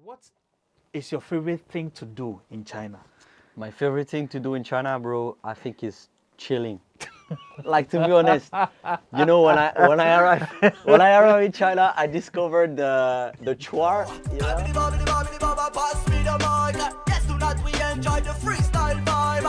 What is your favorite thing to do in China? My favorite thing to do in China, bro, I think is chilling. Like, to be honest, you know, when I arrived in China, I discovered the chuar. You Yes, tonight we enjoy the freestyle vibe.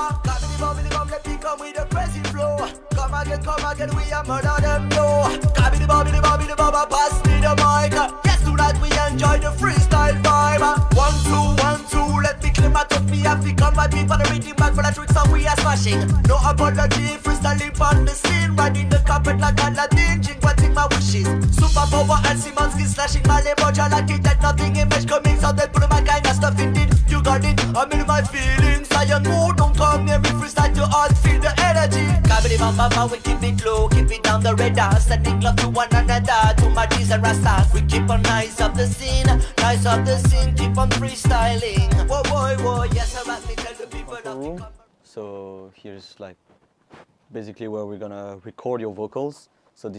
Let me come with a crazy flow. Come again, we are murder them, no. Pass me the mic. Yes, tonight we enjoy the freestyle vibe. 1, 2, 1, 2, let me clear my top. Me have become my people, the reading back for the tricks and we are smashing. No apology, freestyling on the scene. Riding the carpet like Aladdin, jingle my wishes. Superpower and Simonski slashing my label. Like it that nothing image coming out, then put my kind of stuff indeed. You got it, I'm in my feelings. I am mood, don't come near me, freestyle to all, feel the energy. Kabidi bam, we keep it low, keep it down the radar. Sending love to one another, to my G's and Rastas. We keep on nice up the scene, keep on freestyling. Whoa, yes, I me tell the people of the come. So here's like basically where we're gonna record your vocals. So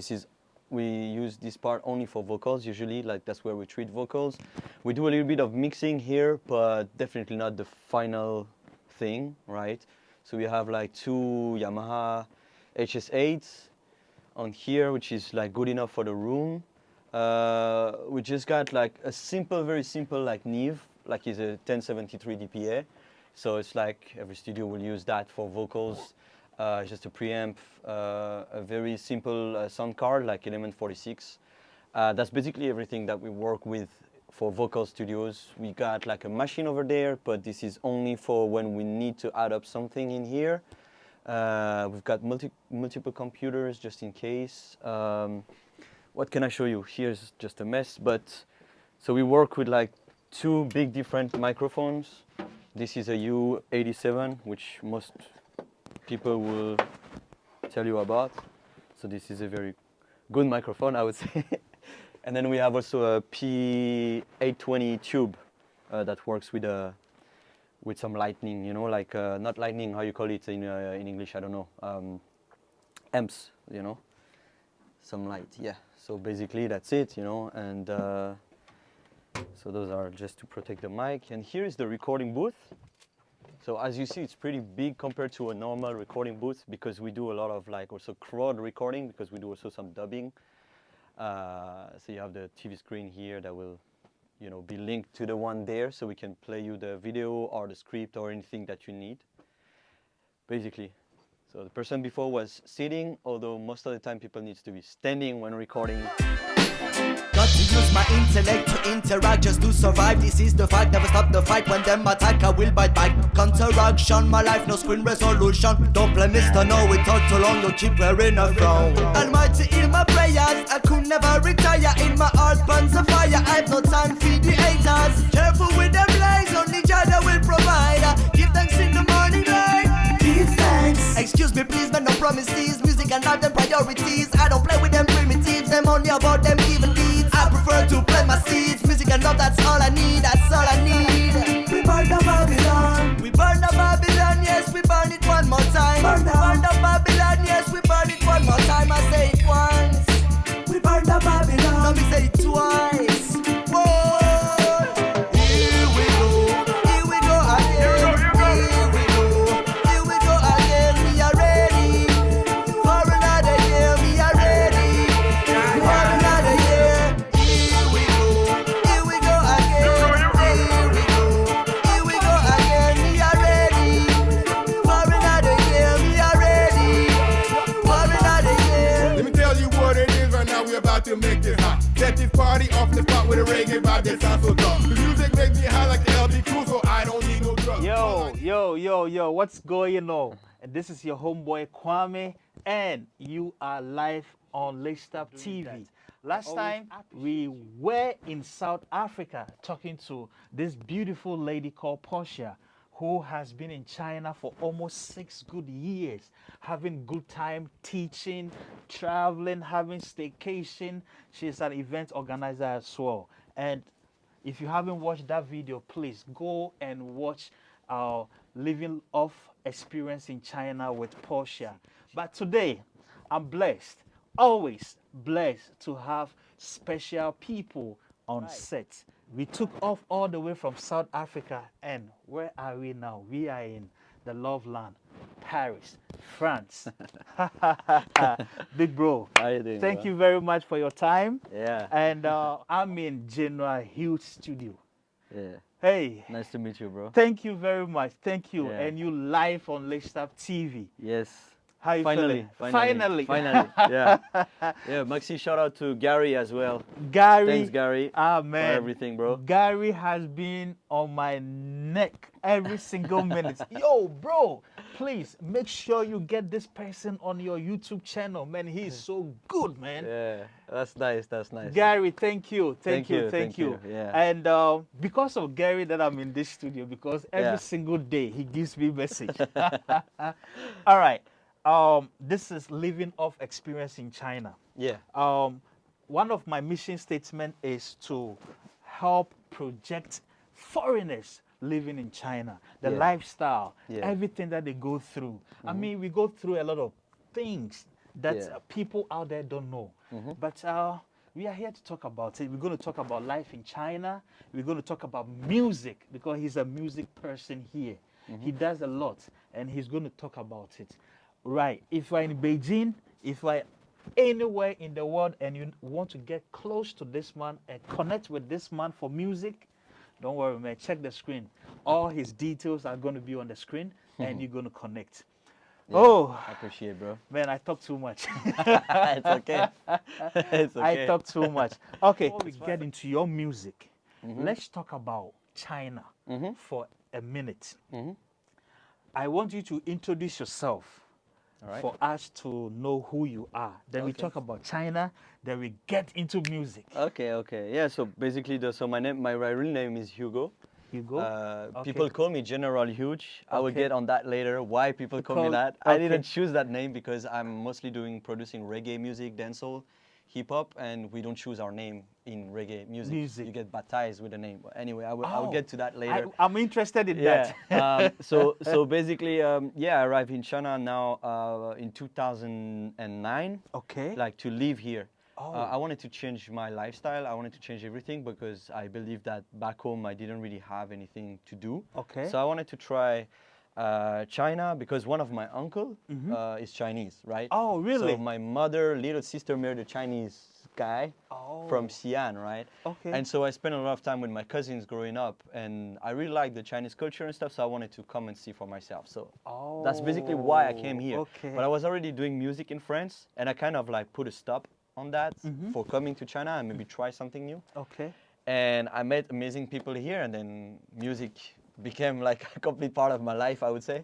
we use this part only for vocals usually, like that's where we treat vocals. We do a little bit of mixing here, but definitely not the final thing, right? So we have like 2 Yamaha HS8s on here, which is like good enough for the room. We just got like a very simple like Neve, like is a 1073 dPa. So it's like every studio will use that for vocals. Just a preamp, a very simple sound card like Element 46. That's basically everything that we work with for vocal studios. We got like a machine over there, but this is only for when we need to add up something in here. We've got multiple computers just in case. What can I show you? Here's just a mess, but so we work with like 2 big different microphones. This is a U87, which most people will tell you about. So this is a very good microphone, I would say. And then we have also a P820 tube that works with some lightning, you know, like not lightning, how you call it in English, I don't know, amps, you know, some light, yeah. So basically that's it, you know, and so those are just to protect the mic. And here is the recording booth. So as you see, it's pretty big compared to a normal recording booth because we do a lot of like also crowd recording because we do also some dubbing. So you have the TV screen here that will, you know, be linked to the one there, so we can play you the video or the script or anything that you need, basically. So the person before was sitting, although most of the time people need to be standing when recording. Got to use my intellect to interact just to survive. This is the fight, never stop the fight. When them attack, I will bite back. Counteraction, my life, no screen resolution. Don't play Mr. No, we talk too long, you keep wearing a frown. Almighty in my prayers, I could never retire. In my heart burns a fire, I have no time for the haters. Careful with them lies, only Jah will provide. Give thanks in the morning light. Give thanks. Excuse me please, but no promises. Music and art them priorities. I don't play with them primitives, them only about them evil deeds. I prefer to plant my seeds. Music and love, that's all I need, that's all I need. We burn the Babylon. We burn the Babylon, yes, we burn it one more time. We burn the Babylon, yes, we burn it one more time. I say it once. We burn the Babylon. Let me say it twice. Whoa. Here we go again. Here we go again. We are ready for another year. We are ready for another year. Here we go again. Here we go again. We are ready for another year. We are ready for another year. Let me tell you what it is right now, we're about to make it hot. Set this party off the spot with a reggae vibe that sounds so dumb. The music makes me high like the LB Cool, so I don't need no drugs. Yo, what's going on? And this is your homeboy Kwame, and you are live on Laced Up TV. Last time we were in South Africa talking to this beautiful lady called Portia, who has been in China for almost 6 good years, having good time teaching, traveling, having staycation. She's an event organizer as well. And if you haven't watched that video, please go and watch our living off experience in China with Portia. But today, I'm blessed, always blessed to have special people on set. We took off all the way from South Africa, and where are we now? We are in the love land, Paris, France. Big bro, How you doing, thank bro? you very much for your time. Yeah. And I'm in Genoa Huge Studio. Yeah. Hey, Nice to meet you, bro. thank you very much. Thank you. Yeah. And you live on Listap TV. Yes. How you Finally, feeling? finally. Yeah. Yeah, Maxi, shout out to Gary as well. Gary. Thanks, Gary, Ah, for man. everything, bro. Gary has been on my neck every single minute. Yo, bro, please make sure you get this person on your YouTube channel, man. He is so good, man. Yeah, that's nice. That's nice. Gary, thank you. Thank you. Yeah. And because of Gary that I'm in this studio, because every Yeah. single day he gives me message. All right. This is living off experience in China. Yeah. One of my mission statement is to help project foreigners living in China, the Yeah. lifestyle, Yeah. everything that they go through. I mean, we go through a lot of things that Yeah. people out there don't know. But we are here to talk about it. We're going to talk about life in China. We're going to talk about music because he's a music person here. He does a lot, and he's going to talk about it. Right. If you're in Beijing, if you're anywhere in the world and you want to get close to this man and connect with this man for music, don't worry, man. Check the screen. All his details are going to be on the screen, and you're going to connect. Yeah, Oh, I appreciate, bro. man, I talk too much. It's okay. It's okay. I talk too much. Okay, before we get into your music, let's talk about China for a minute. I want you to introduce yourself All right. for us to know who you are. Then we Okay. talk about China, then we get into music. Okay. Yeah. So basically, my real name is Hugo. Hugo? Okay. People call me General Huge. I will Okay. get on that later. Why people call me Call- that? I okay. didn't choose that name because I'm mostly producing reggae music, dancehall, hip hop, and we don't choose our name in reggae music. You get baptized with a name. But anyway, I will get to that later. I'm interested in Yeah. that. So basically, I arrived in China now in 2009. Okay. Like to live here. Oh. I wanted to change my lifestyle. I wanted to change everything because I believe that back home I didn't really have anything to do. Okay. So I wanted to try China because one of my uncle is Chinese, right? Oh, really? So my mother, little sister married a Chinese guy from Xi'an, right? Okay. And so I spent a lot of time with my cousins growing up, and I really liked the Chinese culture and stuff. So I wanted to come and see for myself. So that's basically why I came here. Okay. But I was already doing music in France, and I kind of like put a stop on that for coming to China and maybe try something new. Okay. And I met amazing people here, and then music became like a complete part of my life, I would say.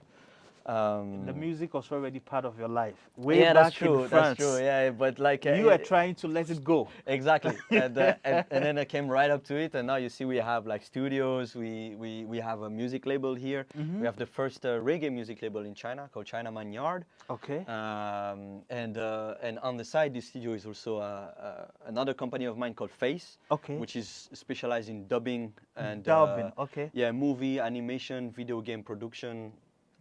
The music was already part of your life. Way Yeah, back that's true. in France. That's true. Yeah, but like You were trying to let it go. exactly, and then I came right up to it, and now you see we have like studios. We have a music label here. We have the first reggae music label in China called China Man Yard. Okay. And on the side, this studio is also another company of mine called Face, Okay. which is specialized in dubbing and Dubbing, okay. yeah, movie, animation, video game production,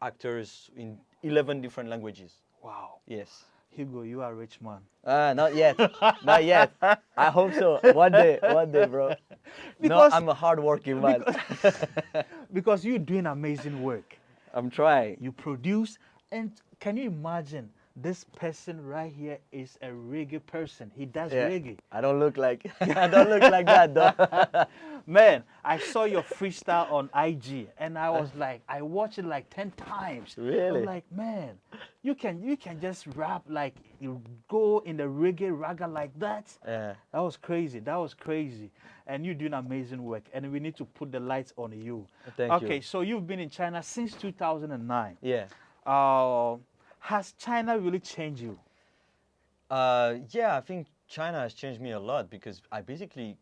actors in 11 different languages. Wow. Yes. Hugo, you are a rich man. Not yet, not yet. I hope so. One day, bro. Because- no, I'm a hardworking man. Because you're doing amazing work. I'm trying. You produce, and can you imagine this person right here is a reggae person. He does Yeah. reggae. I don't look like that though. Man, I saw your freestyle on IG and I was like, I watched it like 10 times. Really? I'm like, man, you can just rap like you go in the reggae raga like that. Yeah. That was crazy. That was crazy. And you're doing amazing work. And we need to put the lights on you. Thank you. Okay, so you've been in China since 2009. Yeah. Has China really changed you? Yeah, I think China has changed me a lot because I basically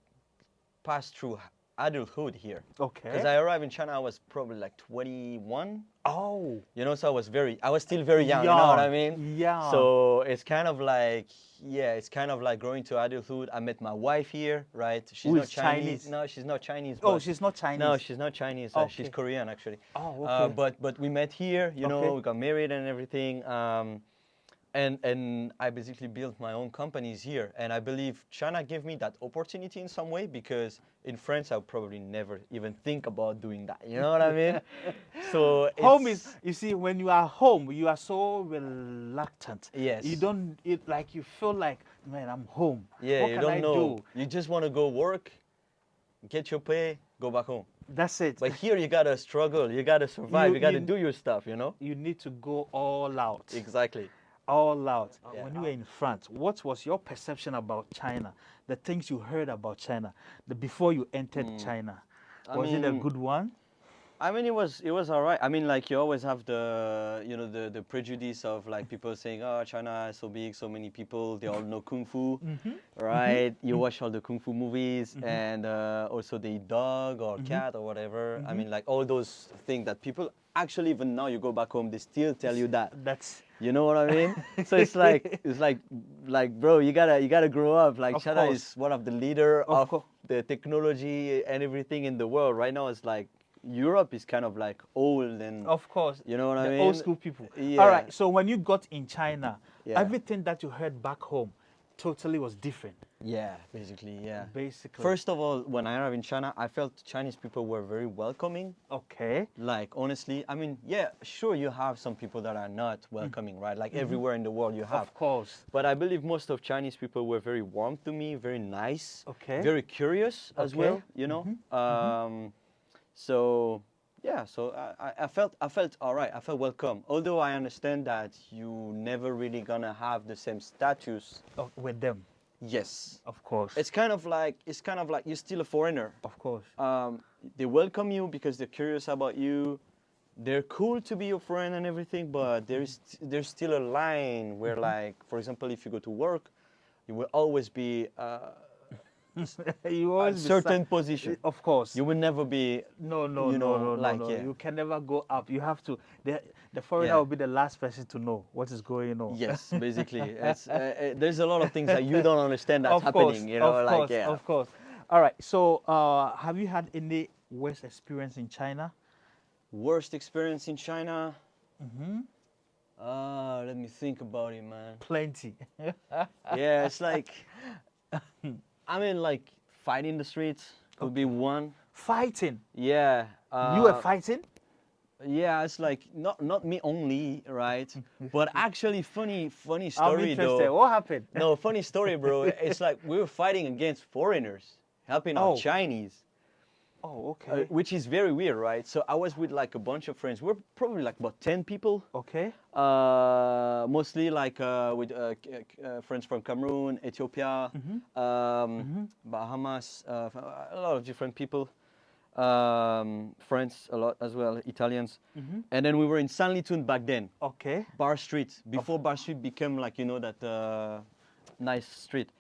passed through adulthood here. Okay. Because I arrived in China, I was probably like 21. Oh. You know, so I was still very young, you know what I Young, mean? young. So it's kind of like, yeah, it's kind of like growing to adulthood. I met my wife here, right? She's Who not is Chinese? No, she's not Chinese. Oh, but- she's not Chinese. No, she's not Chinese. She's Okay. Korean, actually. Oh, okay. But we met here, you know, Okay. we got married and everything. and I basically built my own companies here. And I believe China gave me that opportunity in some way, because in France I would probably never even think about doing that. You know what I mean? So Home is, it's you see, when you are home, you are so reluctant. Yes. You don't, it like you feel like, man, I'm home. yeah, What you can don't I know. do? You just want to go work, get your pay, go back home. That's it. But here you gotta struggle, you gotta survive, you gotta do your stuff. You know? You need to go all out. Exactly. All out. Yeah. When you were in France, what was your perception about China? The things you heard about China, before you entered China, I was it a mean, good one? I mean, it was all right. I mean, like, you always have the, you know, the prejudice of like people saying, oh, China is so big, so many people, they all know kung fu, right? You watch all the kung fu movies, and also they eat dog or cat or whatever. I mean, like all those things that people actually, even now you go back home, they still tell you that. That's You know what I mean? So it's like, bro, you gotta grow up. Like, Of China course. is one of the leader Of of course. the technology and everything in the world. Right now, it's like Europe is kind of like old and Of course. you know what I the mean? old school people. Yeah. All right. So when you got in China, Yeah. everything that you heard back home totally was different. Yeah, basically, yeah. Basically. First of all, when I arrived in China, I felt Chinese people were very welcoming. Okay. Like, honestly, I mean, yeah, sure, you have some people that are not welcoming, right? Like everywhere in the world you have. Of course. But I believe most of Chinese people were very warm to me, very nice, Okay. very curious as Okay. well, you know. So yeah, so I felt all right. I felt welcome. Although I understand that you never really gonna have the same status. With them. Yes, Of course. it's kind of like you're still a foreigner. Of course. They welcome you because they're curious about you. They're cool to be your friend and everything, but there's still a line where, like, for example, if you go to work, you will always be you a always be certain position. Of course. You will never be. No, no, you no, know, no, like, no, no. yeah. You can never go up. You have to. The foreigner Yeah. will be the last person to know what is going on. Yes, basically, it's there's a lot of things that you don't understand that's Of happening. course, You know, of like course, yeah. of course. All right. So, have you had any worst experience in China? Worst experience in China. Let me think about it, man. Plenty. Yeah, it's like, I mean, like, fighting in the streets would be one. Fighting. Yeah. You were fighting? Yeah, it's like not me only, right? But actually, funny I'm story interested. though. What happened? No, funny story, bro. It's like we were fighting against foreigners, helping Oh. out Chinese. Oh, okay. Which is very weird, right? So I was with like a bunch of friends. We're probably like about 10 people. Okay. Mostly like with friends from Cameroon, Ethiopia, Bahamas, a lot of different people. Friends a lot as well, Italians. And then we were in Sanlitun back then, Okay. Bar Street, before Bar Street became like, you know, that nice street.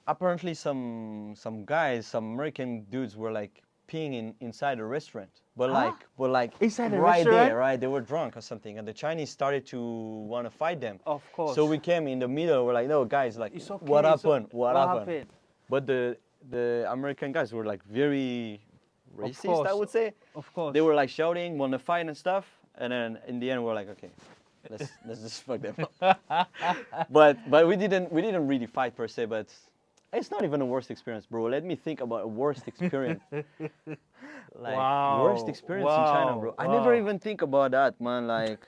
Apparently some guys, some American dudes were like peeing inside a restaurant, but like Inside a right restaurant? there, right? They were drunk or something, and the Chinese started to want to fight them. Of course. So we came in the middle. We're like, no, guys, like, It's okay. what it's happened? okay. What happened? happened? But the American guys were like very racist, I course. would say. Of course. They were like shouting, want to fight and stuff, and then in the end we're like, okay, let's just fuck them up. but we didn't really fight per se, but it's not even a worst experience, bro. Let me think about a worst experience. Like, Wow. worst experience in China, bro. I never Wow. even think about that, man. Like,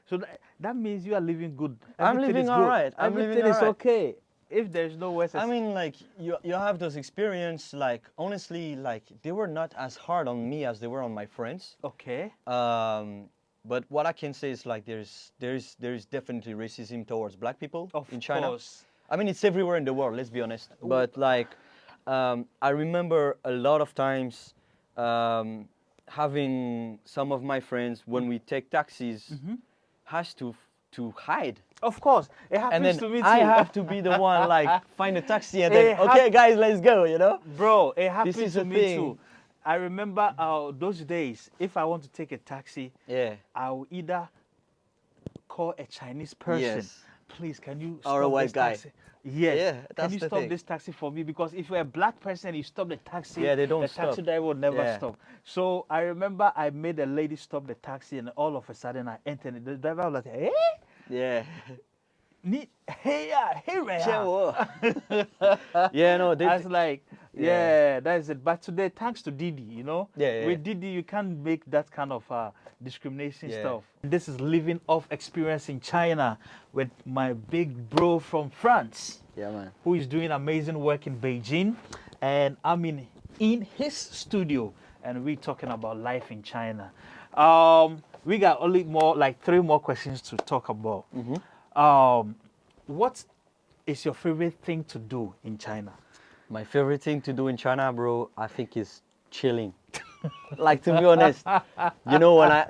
So that means you are living good. I'm Everything living is all good. right. I'm living Everything is all right. okay. If there's no worst. I mean, like, you have those experience. Like, honestly, like, they were not as hard on me as they were on my friends. Okay. But what I can say is like there's definitely racism towards black people in China. Of course. I mean, it's everywhere in the world. Let's be honest. But like, I remember a lot of times having some of my friends when we take taxis has to hide. Of course. It happens And then to me too. I have to be the one like find a taxi and then It okay guys, let's go. You know. Bro, it happens is to a me thing. too. I remember those days, if I want to take a taxi, Yeah. I will either call a Chinese person. Yes. Please, can you Or a stop white this guy. taxi? Yes. Yeah, Can that's you the stop thing. this taxi for me? Because if you're a black person, you stop the taxi. Yeah, they don't The taxi stop. driver will never Yeah. stop. So I remember I made a lady stop the taxi, and all of a sudden I entered. The driver was like, "Eh?" Yeah. Hey, hey, Yeah, no, I was like, Yeah. yeah, that's it. But today, thanks to Didi, you know, Yeah, yeah. with Didi, you can't make that kind of discrimination Yeah. stuff. This is living off experience in China with my big bro from France, Yeah, man. who is doing amazing work in Beijing, and I'm in his studio, and we're talking about life in China. We got only more like 3 more questions to talk about. What is your favorite thing to do in China? My favorite thing to do in China, bro, I think is chilling. Like, to be honest, you know, when I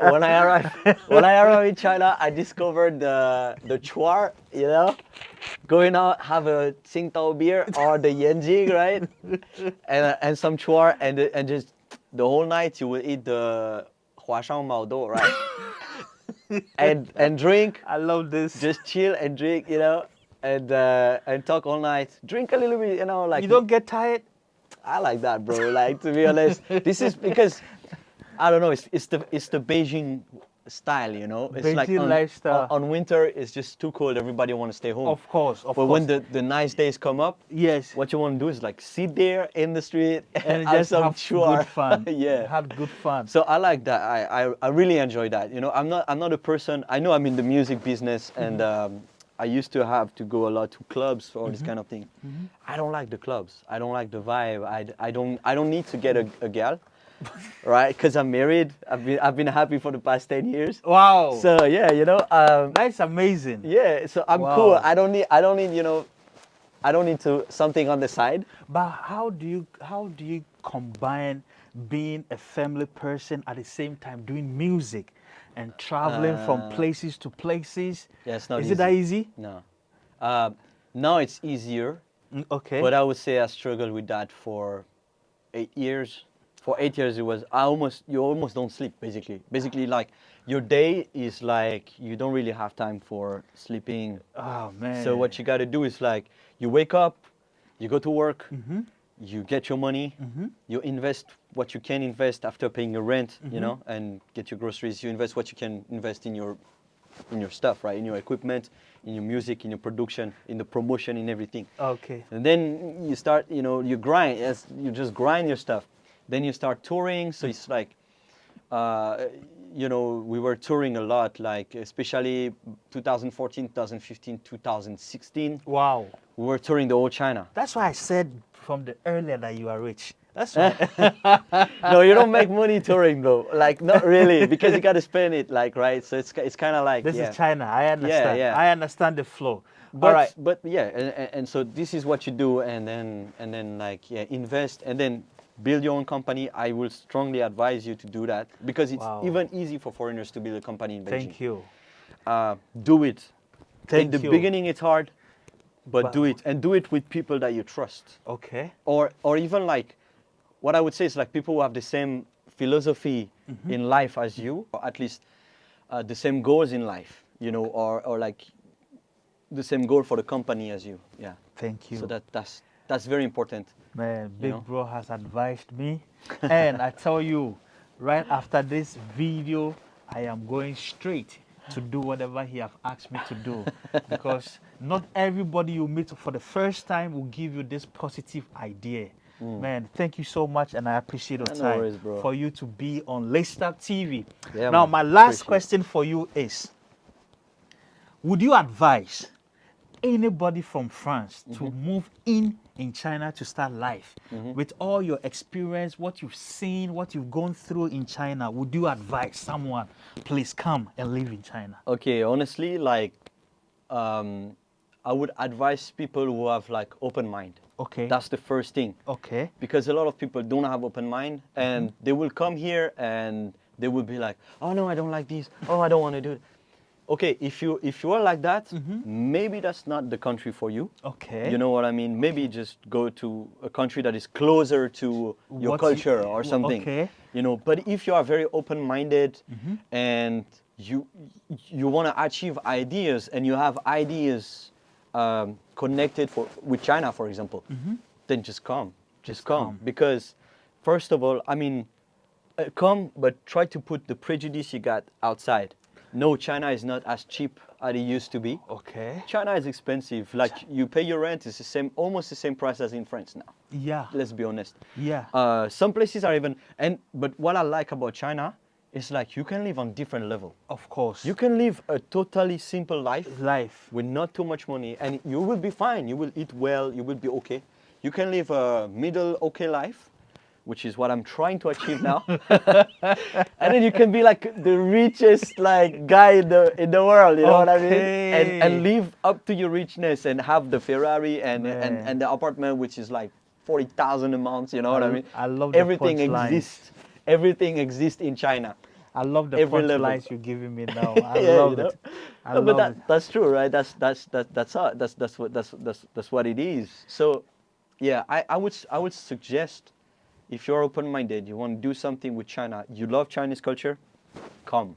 arrived in China, I discovered the chuar, you know, going out, have a Tsingtao beer or the Yanjing, right, and some chuar, and just the whole night you will eat the Huashang Mao Do, right, and drink, I love this. just chill and drink, you know, and talk all night, drink a little bit, you know, like You don't get tired? I like that, bro. Like, to be honest, this is because I don't know. It's the Beijing style, you know. It's like Beijing lifestyle. on winter, it's just too cold. Everybody want to stay home. Of course, of But course. when the nice days come up, Yes. what you want to do is like sit there in the street And have just some have chuar. good fun. Yeah. Have good fun. So I like that. I really enjoy that. You know, I'm not a person. I know I'm in the music business, and I used to have to go a lot to clubs for all this kind of thing. I don't like the clubs. I don't like the vibe. I don't need to get a gal, right? Because I'm married. I've been happy for the past 10 years. Wow. So yeah, you know. That's amazing. Yeah. So I'm Wow. cool. I don't need you know. I don't need to something on the side. But how do you combine being a family person at the same time doing music and traveling from places to places? Yeah, it's not Is easy. it that easy? No. Now it's easier. Okay. But I would say I struggled with that for 8 years. For 8 years, it was you almost don't sleep basically. Basically, like your day is like you don't really have time for sleeping. Oh man. So what you got to do is like you wake up, you go to work, you get your money, you invest what you can invest after paying your rent, you know, and get your groceries. You invest what you can invest in your stuff, right? In your equipment, in your music, in your production, in the promotion, in everything. Okay. And then you start, you know, you grind. You just grind your stuff. Then you start touring. So it's like, you know, we were touring a lot, like especially 2014, 2015, 2016. Wow. We were touring the whole China. That's why I said from the earlier that you are rich. That's why. No, you don't make money touring though. Like not really, because you got to spend it, like, right? So it's kind of like This is China. I understand. yeah. I understand the flow. But, All right. but yeah, and so this is what you do, and then like invest, and then build your own company. I will strongly advise you to do that because it's Wow. even easy for foreigners to build a company in Beijing. Thank you. Do it. Thank In the you. beginning, it's hard, but But- do it, and do it with people that you trust, Okay. or even like, what I would say is like people who have the same philosophy in life as you, or at least the same goals in life, you know, or like the same goal for the company as you. Yeah. Thank you. So that's very important. Man, Big know? Bro has advised me. And I tell you, right after this video, I am going straight to do whatever he have asked me to do. Because not everybody you meet for the first time will give you this positive idea. Man, thank you so much, and I appreciate your No time worries, bro. for you to be on Laced Up TV. Yeah, Now, man. my last Appreciate it. question for you is, would you advise anybody from France to move in China to start life? With all your experience, what you've seen, what you've gone through in China, would you advise someone, please come and live in China? Okay, honestly, like, I would advise people who have like open mind. Okay. That's the first thing. Okay. Because a lot of people don't have open mind, and they will come here and they will be like, oh no, I don't like this. Oh, I don't want to do it. Okay, if you are like that, maybe that's not the country for you. Okay. You know what I mean? Maybe just go to a country that is closer to your What culture or something. Okay. You know, but if you are very open-minded and you want to achieve ideas, and you have ideas connected with China, for example, then just come. Just come. Because first of all, I mean, come, but try to put the prejudice you got outside. No, China is not as cheap as it used to be. Okay. China is expensive. Like you pay your rent, it's the same, almost the same price as in France now. Yeah. Let's be honest. Yeah. Some places are even, but what I like about China is like you can live on different level. Of course. You can live a totally simple life Life. with not too much money, and you will be fine. You will eat well. You will be okay. You can live a middle okay life, which is what I'm trying to achieve now. And then you can be like the richest like guy in the world. You know what I mean? Okay. And live up to your richness and have the Ferrari and Man. the apartment, which is like 40,000 a month. You know what I mean? I love the Everything punchlines. exists. Everything exists in China. I love the Every level. punchlines you're giving me now. I Yeah, love you know? it. I No, love but it. that's true, right? That's what it is. So, yeah, I would suggest, if you're open-minded, you want to do something with China, you love Chinese culture, come.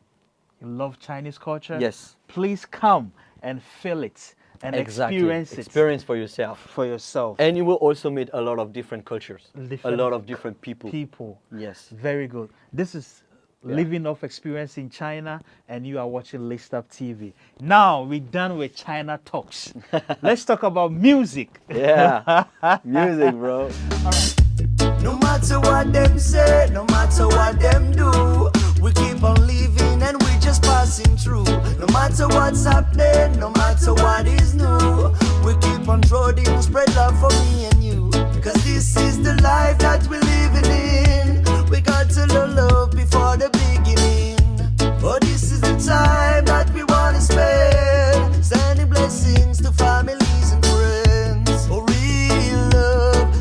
You love Chinese culture? Yes. Please come and feel it and experience it Experience for yourself. for yourself. And you will also meet a lot of different cultures, Different a lot of different people. Yes. Very good. This is living off experience in China, and you are watching List Up TV. Now we're done with China talks. Let's talk about music. Yeah. Music, bro. No matter what them say, no matter what them do, we keep on living and we just passing through. No matter what's happening, no matter what is new, we keep on trotting, spread love for me and you. Cause this is the life that we're living in. We got to learn love before the beginning. Oh, this is the time that we wanna spend, sending blessings to families and friends. Oh, real love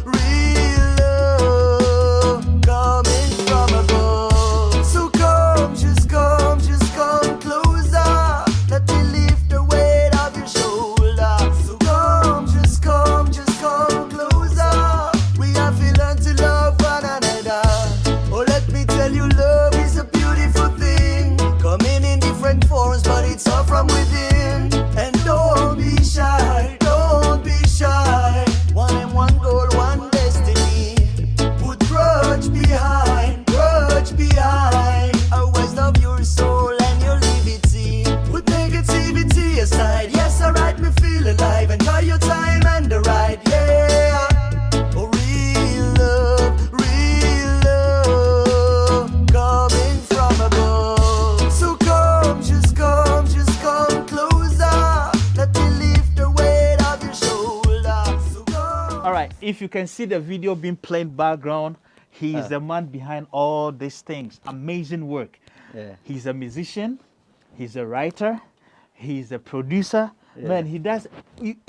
coming from above. So come, just come closer. Let me lift the weight of your shoulder. So come, just come closer. We have to learn to love one another. Oh, let me tell you, love is a beautiful thing, coming in different forms, but it's all from within. And don't be shy, don't be shy. One and one goal, one destiny. Put grudge behind, always love your soul and your liberty. Put negativity aside, yes, alright, me feel alive. Enjoy your time and the ride, yeah. Oh, real love coming from above. So come, just come closer. Let me lift the weight of your shoulder. So come. All right, if you can see the video being played background, he is the man behind all these things. Amazing work. Yeah. He's a musician, he's a writer, he's a producer. Man, he does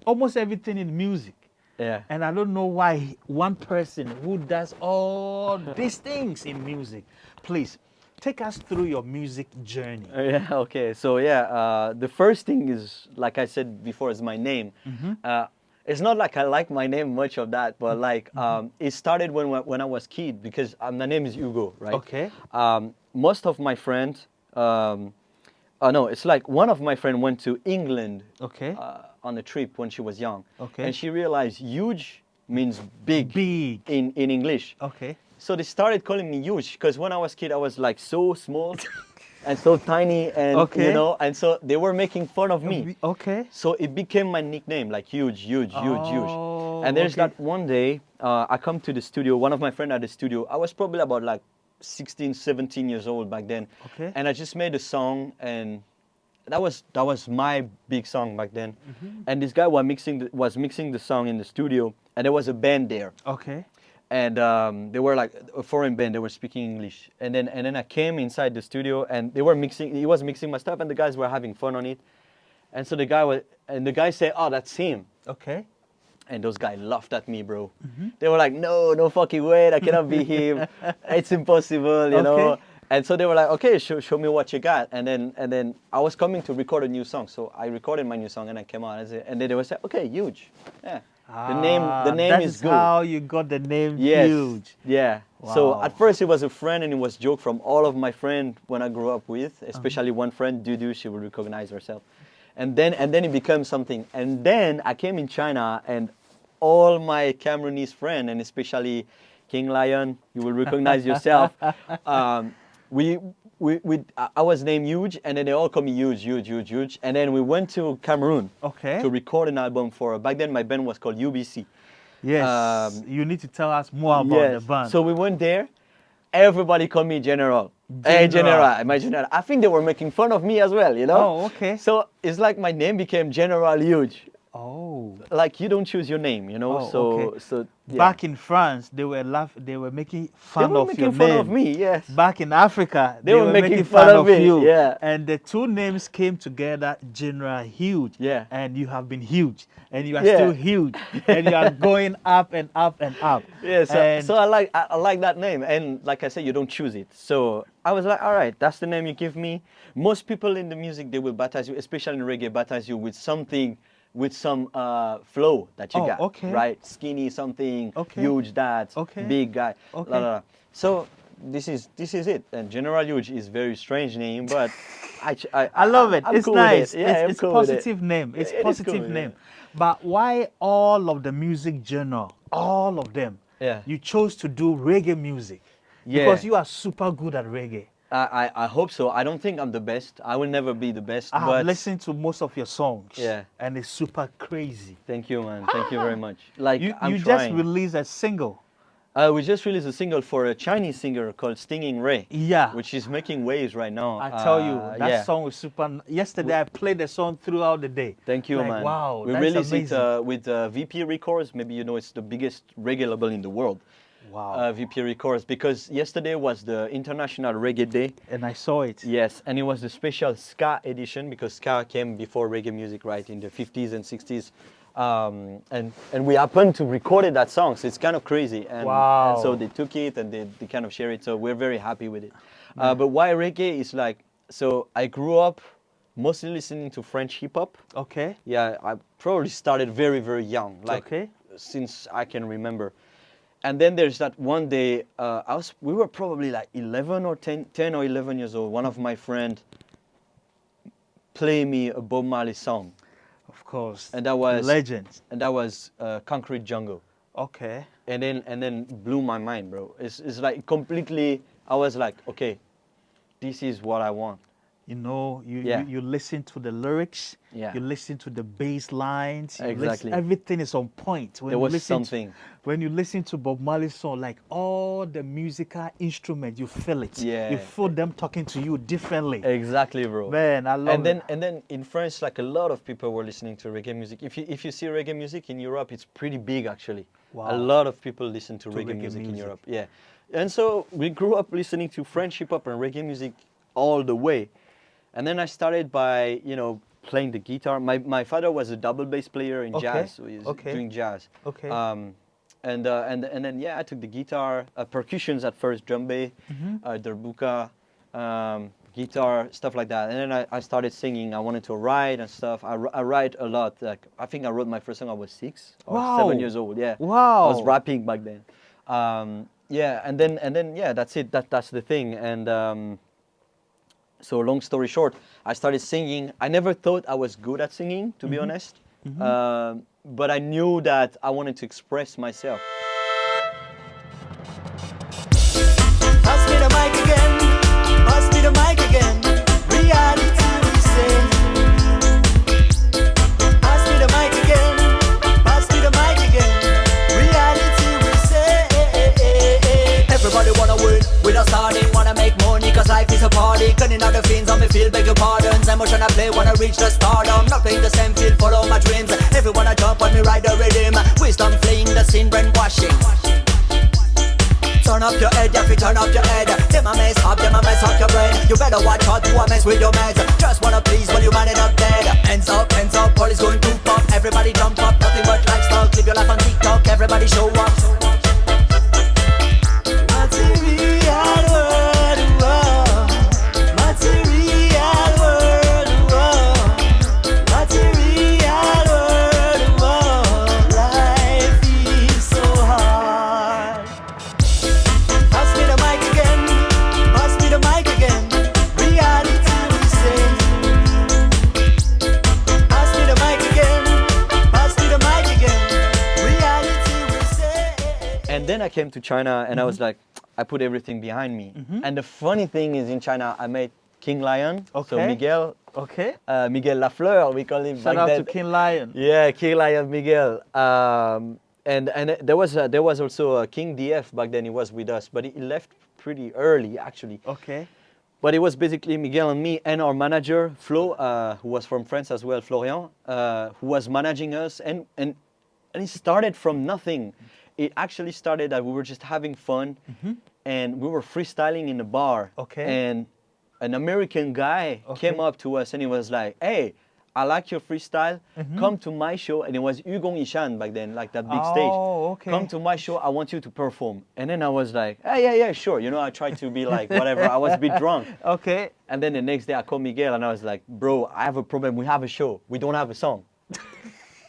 almost everything in music. Yeah. And I don't know why one person who does all these things in music. Please, take us through your music journey. Yeah, okay. So yeah, the first thing is, like I said before, is my name. It's not like I like my name much of that, but like it started when I was kid, because my name is Hugo, right? Okay. Most of my friends, no, it's like one of my friends went to England Okay. on a trip when she was young. Okay. And she realized huge means big, Big. in English. Okay. So they started calling me huge, because when I was kid, I was like so small and so tiny, and Okay. you know, and so they were making fun of me. Okay. So it became my nickname, like huge. Oh, And there's okay. that one day, I come to the studio, one of my friends at the studio. I was probably about like 16, 17 years old back then. Okay. And I just made a song, and that was my big song back then. And this guy was mixing the song in the studio, and there was a band there. Okay. And they were like a foreign band. They were speaking English. And then I came inside the studio, and he was mixing my stuff, and the guys were having fun on it. And so the guy said, "Oh, that's him." Okay. And those guys laughed at me, bro. They were like, no fucking way, that cannot be him. It's impossible, you know. Okay. And so they were like, okay, show me what you got. And then I was coming to record a new song. So I recorded my new song, and I came out. And then they were saying, okay, huge. Yeah. The name that is is good. how you got the name Yes. Huge. Yeah. So Wow. at first it was a friend, and it was joke from all of my friends when I grew up with, especially one friend, Dudu, she will recognize herself. And then it became something. And then I came in China, and all my Cameroonese friends, and especially King Lion, you will recognize yourself. I was named Huge, and then they all call me Huge. And then we went to Cameroon Okay. to record an album for, back then my band was called UBC. Yes. You need to tell us more about the band. So we went there. Everybody called me General. Hey, General, my General. I think they were making fun of me as well, you know? Oh, okay. So it's like my name became General Huge. Oh. Like you don't choose your name, you know? Oh, So yeah. Back in France, they were making fun of your They were making fun name. of me, yes. Back in Africa, They were making fun of me, you. yeah. And the two names came together, General Huge. Yeah. And you have been huge. And you are Yeah. still huge. And you are going up and up and up. Yeah, And- so I like that name, and like I said, you don't choose it. So I was like, all right, that's the name you give me. Most people in the music, they will baptize you, especially in reggae, baptize you with something, with some flow that you Oh, got, okay. right? Skinny something, Okay. huge that, Okay. big guy, Okay. la, la, la. So this is it. And General Huge is very strange name, but I love it. I'm It's cool with nice. it. Yeah, I'm It's cool with it. positive name. It's It is positive cool, name. yeah. But why all of the music genre, all of them, Yeah. you chose to do reggae music? Yeah. Because you are super good at reggae. I hope so. I don't think I'm the best. I will never be the best. I have but listened to most of your songs. Yeah. And it's super crazy. Thank you, man. Thank you very much. Like You I'm just trying. released a single. We just released a single for a Chinese singer called Stinging Ray. Yeah. Which is making waves right now. I tell you, that yeah. song was super. Yesterday, I played the song throughout the day. Thank you, Like, man. Wow, we that's released amazing. it with VP Records. Maybe you know it's the biggest reggae label in the world. Wow. VP Records, because yesterday was the International Reggae Day. And I saw it. Yes, and it was the special ska edition because ska came before reggae music, right, in the 50s and 60s. And we happened to record that song, so it's kind of crazy. And, Wow. and so they took it and they kind of share it, so we're very happy with it. But why reggae is like, so I grew up mostly listening to French hip hop. Okay. Yeah, I probably started very, very young, like Okay. since I can remember. And then there's that one day, we were probably like 11 or 10 or 11 years old. One of my friends played me a Bob Marley song. Of course. And that was Legend. And that was Concrete Jungle. Okay. And then blew my mind, bro. It's like completely, I was like, okay, this is what I want. You know, Yeah. you listen to the lyrics. Yeah. You listen to the bass lines. you Exactly. Everything is on point. When There you was listen something. When you listen to Bob Marley's song, like all the musical instruments, you feel it. Yeah. You feel them talking to you differently. Exactly, bro. Man, I love it. And then in France, like a lot of people were listening to reggae music. If you see reggae music in Europe, it's pretty big actually. Wow. A lot of people listen to reggae, reggae music in music. Europe. Yeah. And so we grew up listening to French hip hop and reggae music all the way. And then I started by, playing the guitar. My father was a double bass player in Okay, jazz, so he's okay. doing jazz. Okay. And then I took the guitar, percussions at first, drum bass, darbuka, guitar, stuff like that. And then I started singing. I wanted to write and stuff. I write a lot. Like I think I wrote my first song. I was 6 or Wow. 7 years old. Yeah. Wow. I was rapping back then. Yeah, and then yeah, that's it. That's the thing. And so long story short, I started singing. I never thought I was good at singing, to be honest. But I knew that I wanted to express myself. Pass me the mic again, pass me the mic again. Reality we say. Pass me the mic again, pass me the mic again. Reality we say. Everybody wanna win, we don't starting, wanna make money, cause life is a party. Cutting out the fiends on me field, beg your pardons. Emotion I play, wanna reach the stardom. Not playing the same field, follow my dreams. Everyone I jump on me, ride the rhythm. Wisdom fleeing the sin, brainwashing. Turn up your head, yeah, turn up your head. Them a mess up your brain. You better watch out who a mess with your meds. Just wanna please when you man it up dead. Hands up, police going to pop. Everybody jump up, nothing but lifestyle. Live your life on TikTok, everybody show up. Material world, whoa. Material world, whoa. Material world, whoa. Life is so hard. Pass me the mic again, pass me the mic again. Reality we say. Pass me the mic again, pass me the mic again. Reality we say. And then I came to China and I was like, I put everything behind me. And the funny thing is, in China, I met King Lion. So Okay. Miguel, Okay. Miguel Lafleur, we call him. Shout back out then. to King Lion. Yeah, King Lion Miguel. And there was also King DF back then. He was with us, but he left pretty early actually. Okay. But it was basically Miguel and me and our manager Flo, who was from France as well, Florian, who was managing us. And it started from nothing. It actually started that we were just having fun, and we were freestyling in a bar. Okay. And an American guy came up to us and he was like, "Hey, I like your freestyle. Come to my show." And it was livinginchina back then, like that big stage. Oh, okay. Come to my show. I want you to perform. And then I was like, "Hey, yeah, sure." You know, I tried to be like whatever. I was a bit drunk. Okay. And then the next day I called Miguel and I was like, "Bro, I have a problem. We have a show. We don't have a song."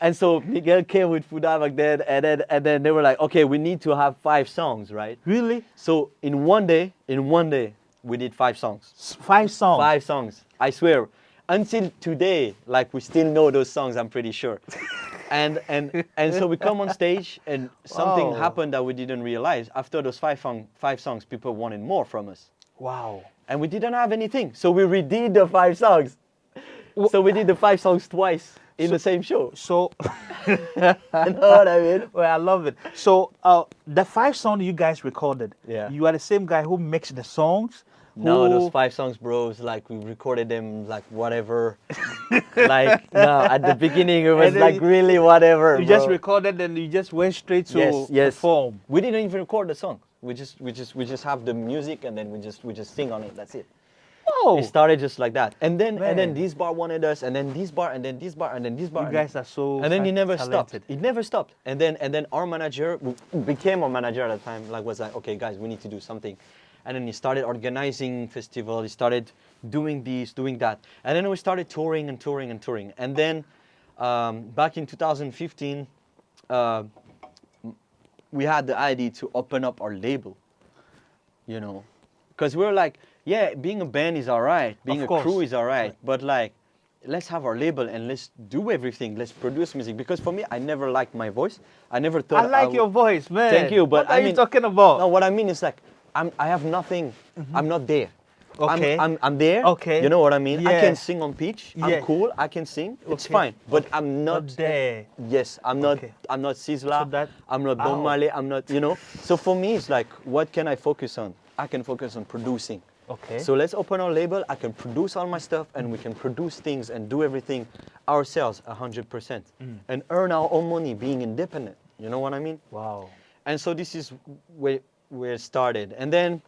And so Miguel came with Fuda back then, and then they were like, "Okay, we need to have 5 songs, right?" Really? So in one day, we did 5 songs. 5 songs. 5 songs. I swear. Until today, like we still know those songs, I'm pretty sure. And so we come on stage and something Wow. happened that we didn't realize. After those 5 songs, people wanted more from us. Wow. And we didn't have anything. So we redid the 5 songs. So we did the 5 songs twice in the same show. So, You know what I mean? well, I love it. So, the 5 songs you guys recorded, Yeah. you are the same guy who mixed the songs? No, who- those 5 songs, bros, like we recorded them like whatever. Like, no, at the beginning it was And then like really whatever. You just bro. recorded and you just went straight to Yes. perform. We didn't even record the song. We just have the music and then we just sing on it. That's it. Oh, It started just like that. And then Man. this bar wanted us, and then this bar, and then this bar, and then this bar. you and guys are so and then he never talented. stopped. It never stopped. And then our manager who became our manager at the time, like was like, "Okay, guys, we need to do something." And then he started organizing festival. He started doing this, doing that, and then we started touring and touring and touring. And then back in 2015, we had the idea to open up our label. You know, because we were like, yeah, being a band is alright, being Of a crew course. is alright, but like, let's have our label and let's do everything. Let's produce music. Because for me, I never liked my voice. I never thought I like would- your voice, man. Thank you, but what are I you mean, talking about? No, what I mean is like, I have nothing. I'm not there. Okay. I'm there. Okay. You know what I mean? I Yeah. can sing on pitch. Yeah. I'm cool. I can sing. It's Okay. fine. But I'm not. Not there. Yes, I'm not. Okay. I'm not Sizzla. So that- I'm not Ow. Don Marley. I'm not. You know. So for me, it's like, what can I focus on? I can focus on producing. Okay. So let's open our label. I can produce all my stuff, and we can produce things and do everything ourselves 100%, and earn our own money, being independent. You know what I mean? Wow. And so this is where it started. And then,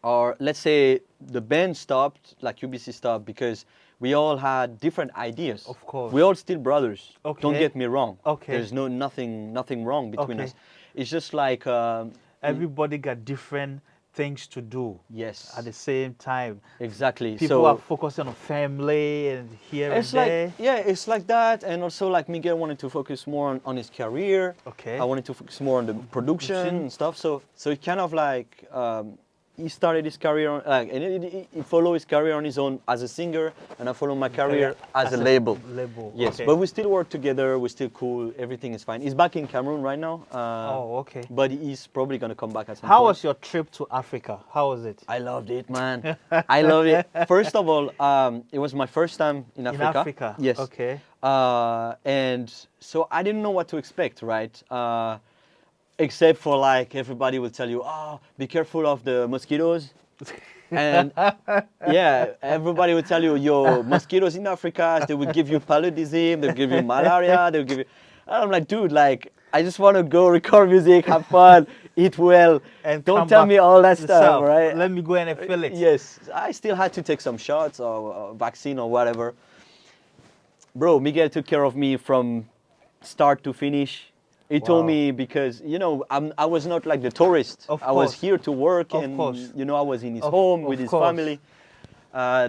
or let's say the band stopped, like UBC stopped, because we all had different ideas. Of course. We all still brothers. Okay. Don't get me wrong. Okay. There's nothing wrong between Okay. us. It's just like Everybody got different things to do yes, at the same time. exactly. People so are focusing on family and here and it's there. like yeah, it's like that. And also like Miguel wanted to focus more on his career. Okay. I wanted to focus more on the production and stuff. So it kind of like he started his career on, and he followed his career on his own as a singer, and I follow my career as a label. Label. Yes, okay. but we still work together. We're still cool. Everything is fine. He's back in Cameroon right now. Oh, okay. But he's probably gonna come back at some How point. was your trip to Africa? How was it? I loved it, man. I love it. First of all, it was my first time in Africa. In Africa? Yes. Okay. And so I didn't know what to expect, right? Except for like everybody will tell you, oh, be careful of the mosquitoes. And yeah, everybody will tell you, yo, mosquitoes in Africa, they will give you paludism, they'll give you malaria, they'll give you. And I'm like, dude, like, I just want to go record music, have fun, eat well, And don't come tell back me all that yourself. stuff, right? Let me go and feel it. Yes, I still had to take some shots or vaccine or whatever. Bro, Miguel took care of me from start to finish. He told Wow. me because, you know, I was not like the tourist. Of I was course. here to work Of and, course. you know, I was in his Of- home of with his course. family.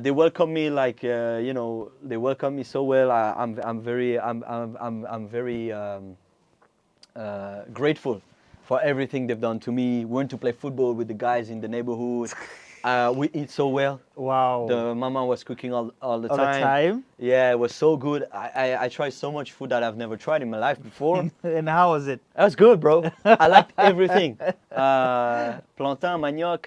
They welcomed me like, you know, they welcomed me so well. I'm very grateful for everything they've done to me. Went to play football with the guys in the neighborhood. We eat so well. Wow. The mama was cooking all the All the time. time? Yeah, it was so good. I tried so much food that I've never tried in my life before. And how was it? That was good, bro. I liked everything. Plantain, manioc.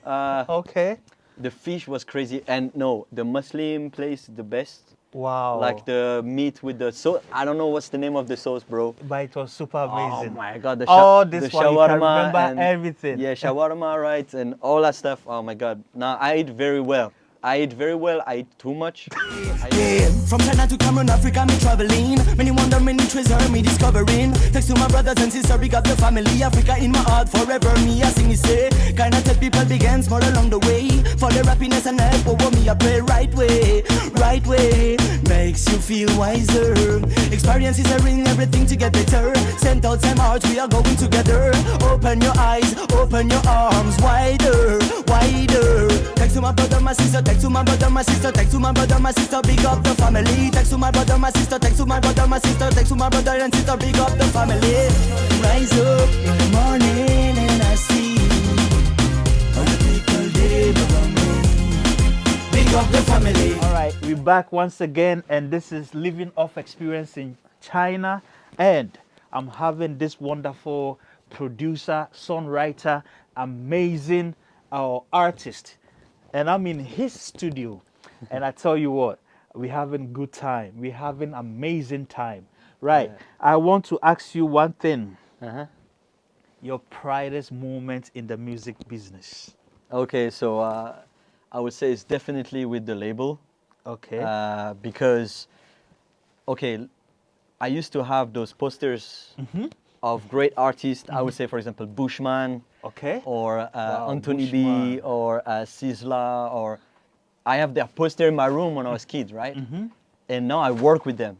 Okay. The fish was crazy. And no, the Muslim place is the best. Wow. Like the meat with the sauce. I don't know what's the name of the sauce, bro. But it was super Oh amazing. my god, the This the one, you can shawarma remember and everything. yeah, shawarma, right, and all that stuff. Oh my god. Now I eat very well. I eat too much. Yeah, from China to Cameroon, Africa, me traveling. Many wonder, many treasure, me discovering. Thanks to my brothers and sisters, we got the family. Africa in my heart, forever me, I sing, me say. Kinda tell people big and small along the way. For their happiness and help, over me, I pray right way. Makes you feel wiser. Experiences are in everything to get better. Same thoughts, same hearts, we are going together. Open your eyes, open your arms wider. Thanks to my brother, my sister, thanks to my brother, my sister, thanks to my brother, my sister, big up the family. Thanks to my brother, my sister, thanks to my brother, my sister, thanks to my brother and sister, big up the family. Rise up in the morning and I see other people live around me. Big up the family. All right, we're back once again, and this is Living Off Experience in China. And I'm having this wonderful producer, songwriter, amazing artist. And I'm in his studio. And I tell you what, we're having good time. We're having amazing time. Right. Yeah. I want to ask you one thing. Uh-huh. Your proudest moment in the music business. Okay, so I would say it's definitely with the label. Okay. Because, okay, I used to have those posters of great artists. I would say, for example, Bushman, Okay. or Wow, Anthony Bushman. B, or Sizzla, or I have their poster in my room when I was kid, right? And now I work with them,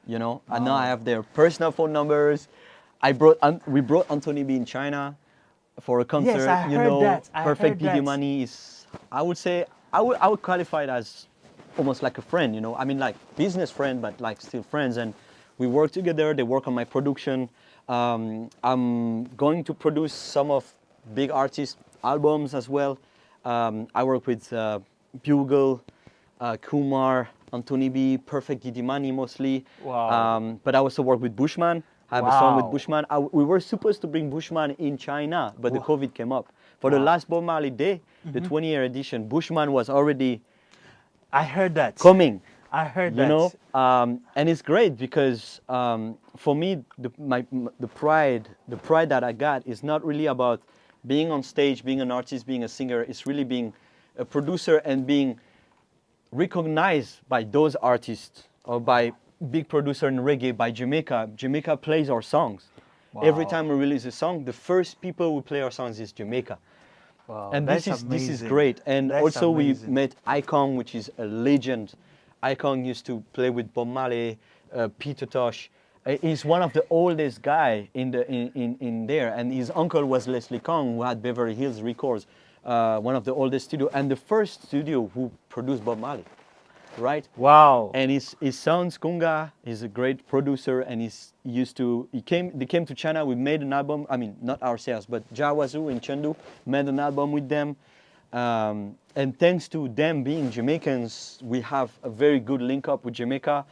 you know. And now I have their personal phone numbers. We brought Anthony B in China for a concert. I you heard know, that. I Perfect heard that. Money is. I would say I would qualify it as almost like a friend, you know. I mean, like business friend, but like still friends. And we work together. They work on my production. I'm going to produce some of big artists' albums as well. I work with Bugle, Kumar, Anthony B, Perfect Money mostly. Wow. But I also work with Bushman. I have a song with Wow. Bushman. We were supposed to bring Bushman in China, but the Wow. COVID came up. For the Wow. last Bob Marley Day, the 20-year edition, Bushman was already I heard that. coming. I heard You that. know, and it's great because for me, the pride that I got is not really about being on stage, being an artist, being a singer. It's really being a producer and being recognized by those artists or by big producer in reggae, by Jamaica. Jamaica plays our songs. Every Wow. time we release a song, the first people who play our songs is Jamaica. Wow. And That's this is amazing. great. And That's also amazing. we met Icon, which is a legend. Icon used to play with Bob Marley, Peter Tosh. He's one of the oldest guy in there, and his uncle was Leslie Kong, who had Beverly Hills Records, one of the oldest studio and the first studio who produced Bob Marley, right? Wow. And his son Skunga is a great producer, and they came to China. We made an album. I mean, not ourselves, but Jawazu in Chengdu made an album with them. And thanks to them being Jamaicans, we have a very good link up with Jamaica.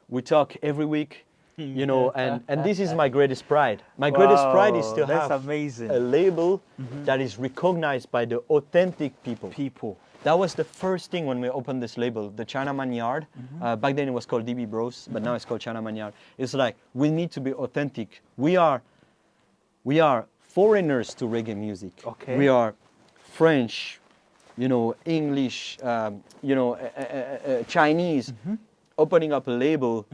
We talk every week, you know, and this is my greatest pride. My greatest pride is Wow, to that's have amazing. a label that is recognized by the authentic people. That was the first thing when we opened this label, the Chinaman Yard. Back then it was called DB Bros, but now it's called Chinaman Yard. It's like, we need to be authentic. We are foreigners to reggae music. Okay. We are French, you know, English, Chinese, opening up a label,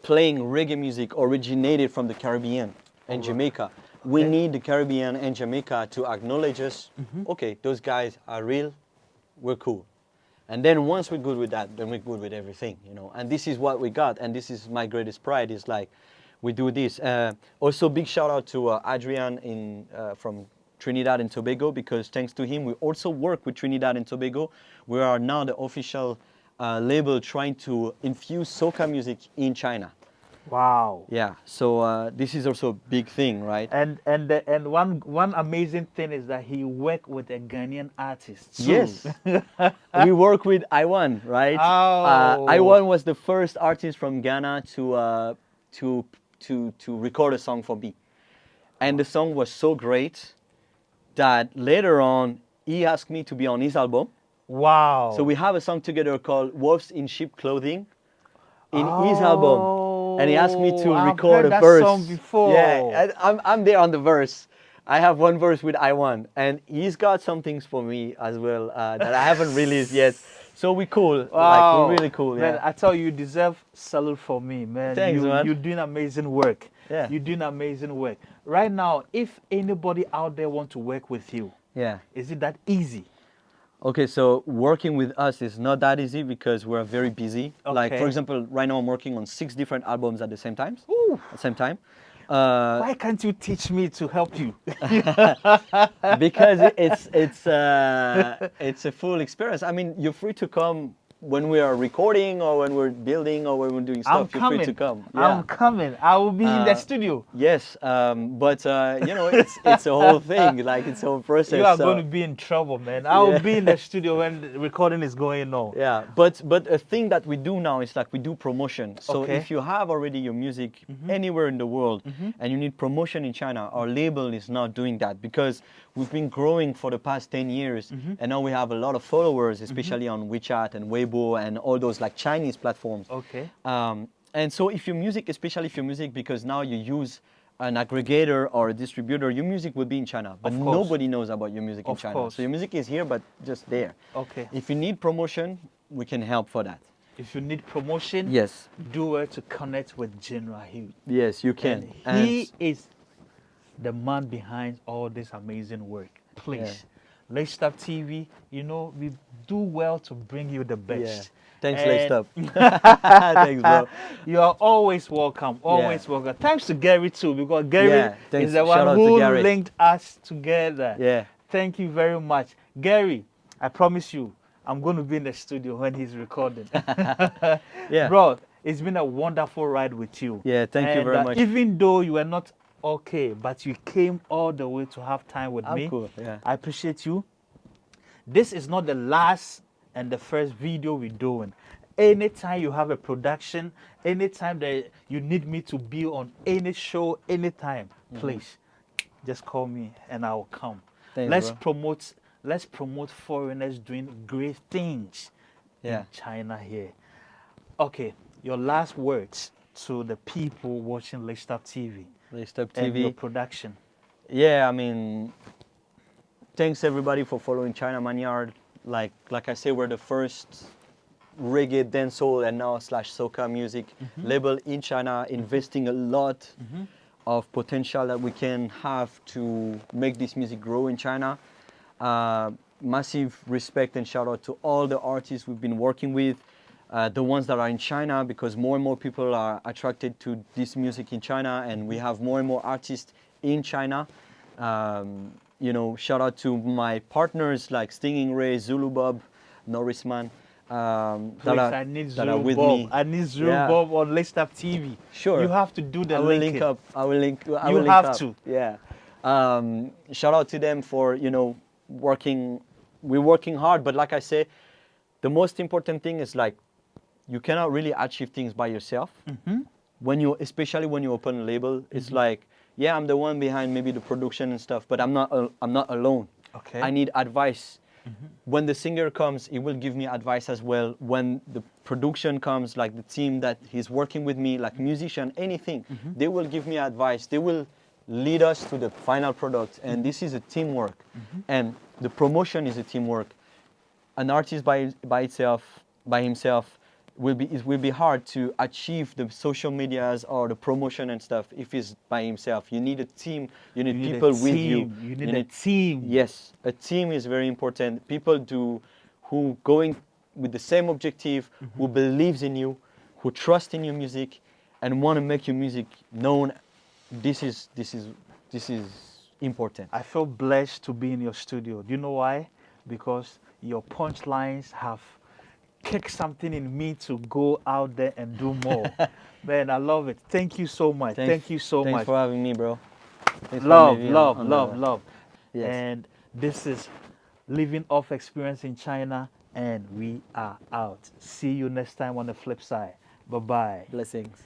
playing reggae music originated from the Caribbean and Jamaica. We need the Caribbean and Jamaica to acknowledge us. Okay, those guys are real, we're cool. And then once we're good with that, then we're good with everything, you know. And this is what we got, and this is my greatest pride, is like, we do this. Also, big shout out to Adrian from Trinidad and Tobago, because thanks to him, we also work with Trinidad and Tobago. We are now the official label trying to infuse soca music in China. Wow. Yeah, so this is also a big thing, right? And one amazing thing is that he worked with a Ghanaian artist too. Yes. We work with Iwan, right? Oh. Iwan was the first artist from Ghana to record a song for me, and the song was so great that later on he asked me to be on his album. Wow. So we have a song together called "Wolves in Sheep Clothing" in his album, and he asked me to I've record heard a that verse. song before. Yeah, and I'm there on the verse. I have one verse with Iwan, and he's got some things for me as well that I haven't released yet. So we cool, like Wow. we're really cool. Man, Yeah. I tell you, you deserve salute for me, man. Thanks, man. You're doing amazing work. Yeah. You're doing amazing work. Right now, if anybody out there want to work with you, Yeah. is it that easy? Okay, so working with us is not that easy because we're very busy. Like Okay. for example, right now I'm working on 6 different albums at the same time. Ooh. At the same time. Why can't you teach me to help you? Because it's a full experience. I mean, you're free to come when we are recording or when we're building or when we're doing stuff. I'm You're coming. free to come. I'm coming. I will be in the Uh, studio. Yes, but you know, it's a whole thing. Like it's a whole process. You are so- going to be in trouble, man. I will Yeah. be in the studio when the recording is going on. Yeah, but a thing that we do now is like we do promotion. So Okay. if you have already your music anywhere in the world and you need promotion in China, our label is not doing that because we've been growing for the past 10 years and now we have a lot of followers, especially on WeChat and Weibo and all those like Chinese platforms. Okay. And so if your music, especially if your music, because now you use an aggregator or a distributor, your music will be in China, but Of course. nobody knows about your music in Of China. course. So your music is here, but just there. Okay. If you need promotion, we can help for that. If you need promotion, Yes, do well to connect with General Hugh. yes, you can. And he is the man behind all this amazing work. Please, Laced Up TV, you know, we do well to bring you the best. Thanks, And Laced Up. Thanks, bro. You are always welcome. Always welcome. Thanks to Gary too, because Gary Yeah, thanks. is the Shout one out to who Gary. linked us together. Yeah. Thank you very much, Gary. I promise you, I'm going to be in the studio when he's recording. Yeah. Bro, it's been a wonderful ride with you. Yeah, thank you And, very much. Even though you were not okay, but you came all the way to have time with I'm me. cool, yeah. I appreciate you. This is not the last and the first video we're doing. Anytime you have a production, anytime that you need me to be on any show, anytime, please just call me and I'll come. Thanks, bro. Let's promote foreigners doing great things Yeah. in China here. Okay, your last words to the people watching Laced Up TV Laced Up and your TV. production. Yeah, I mean, thanks everybody for following China Manyard. Like I say, we're the first reggae, dancehall, and now / soca music label in China, investing a lot of potential that we can have to make this music grow in China. Massive respect and shout out to all the artists we've been working with, the ones that are in China, because more and more people are attracted to this music in China, and we have more and more artists in China. You know, shout out to my partners like Stinging Ray, Zulu Bob, Norrisman, Please, I need that are Zulu with Bob. me. I need Zulu Yeah. Bob on Laced Up TV. Sure. You have to do the I will linking. link up. I will link. I You will link have up. to. Yeah. Shout out to them for, you know, working. We're working hard, but like I say, the most important thing is like you cannot really achieve things by yourself. When you, especially when you open a label, it's like, yeah, I'm the one behind maybe the production and stuff, but I'm not alone. Okay. I need advice. When the singer comes, he will give me advice as well. When the production comes, like the team that he's working with me, like musician, anything, they will give me advice. They will lead us to the final product. And this is a teamwork. And the promotion is a teamwork. An artist by himself, it will be hard to achieve the social medias or the promotion and stuff if he's by himself. You need a team. You need people with you. You need a team. Yes, a team is very important. People who going with the same objective, who believes in you, who trust in your music, and want to make your music known. This is important. I feel blessed to be in your studio. Do you know why? Because your punchlines have kick something in me to go out there and do more. Man, I love it. Thank you so much. Thank you so Thanks much. for having me, bro. Thanks for Love, having me love, on love, the- love. Yes. And this is Living Off Experience in China, and we are out. See you next time on the flip side. Bye bye. Blessings.